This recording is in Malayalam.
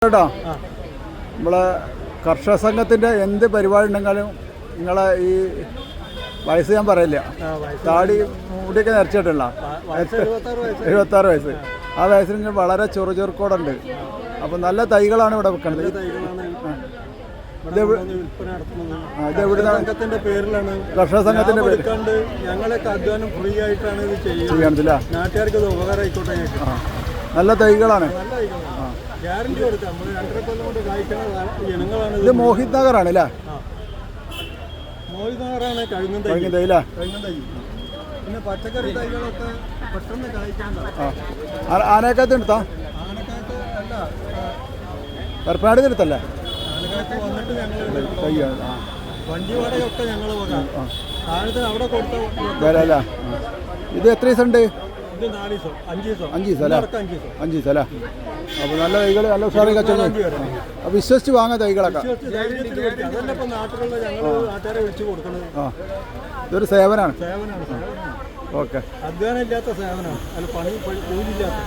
കേട്ടോ നമ്മളെ കർഷക സംഘത്തിൻ്റെ എന്ത് പരിപാടി ഉണ്ടെങ്കിലും നിങ്ങളെ ഈ വയസ്സ് ഞാൻ പറയില്ല, താടി മുടിയൊക്കെ നിറച്ചിട്ടുള്ള 76 വയസ്സ്. ആ വയസ്സിന് വളരെ ചെറുചെറുക്കോടുണ്ട്. അപ്പം നല്ല തൈകളാണ് ഇവിടെ വെക്കുന്നത്. കർഷക സംഘത്തിന്റെ പേര് ഞങ്ങളൊക്കെ അധ്വാനം ഫ്രീ ആയിട്ടാണ് ഇത് ചെയ്യണത്തില്ല. നാട്ടുകാർക്ക് ഇത് ഉപകാരമായിക്കോട്ടെ. നല്ല തൈകളാണ്. ഗ്യാരണ്ടി കൊടുക്കാം. നമ്മൾ 2.5 കൊല്ലം കൊണ്ട് കായ്ക്കുന്ന ഇനങ്ങളാണ്. ഇത് മോഹിത് നഗറാണ് അല്ലേ? മോഹിത് നഗറാണ് കഴുങ്ങൻ തൈ. പിന്നെ പച്ചക്കറി തൈകളൊക്കെ പെട്ടെന്ന് കായ്ക്കാണ്ടാവും. ആനക്കകത്ത് എടുത്താ ആനക്കകത്ത് അല്ല, കർപ്പാട് എടുത്തല്ലേ? ആനക്കകത്ത് വന്നിട്ട് ഞങ്ങൾ വണ്ടി വാടകയൊക്കെ ഞങ്ങൾ പോകാം. താഴത്തെ അവിടെ കൊടുത്ത ഇത് എത്ര ദിവസം ഉണ്ട്? ഇത് 4 ദിവസം 5 ദിവസം 5 ദിവസം അല്ലേ? 5 ദിവസം അല്ലേ? അപ്പോൾ നല്ല തൈകൾ, നല്ല ഉഷാറി കച്ചവടം. അപ്പോൾ വിശ്വസിച്ച് വാങ്ങാൻ തൈകളൊക്കെ. അതന്നെ ഇപ്പം നാട്ടിലുള്ള ഞങ്ങൾ നാട്ടുകാരെ വിളിച്ചു കൊടുക്കുന്നത്. ഇതൊരു സേവനമാണ്. സേവനമാണ്. ഓക്കെ. അധ്വാനം ഇല്ലാത്ത സേവനമാണ്. അല്ല, പണി കൂലില്ലാത്ത.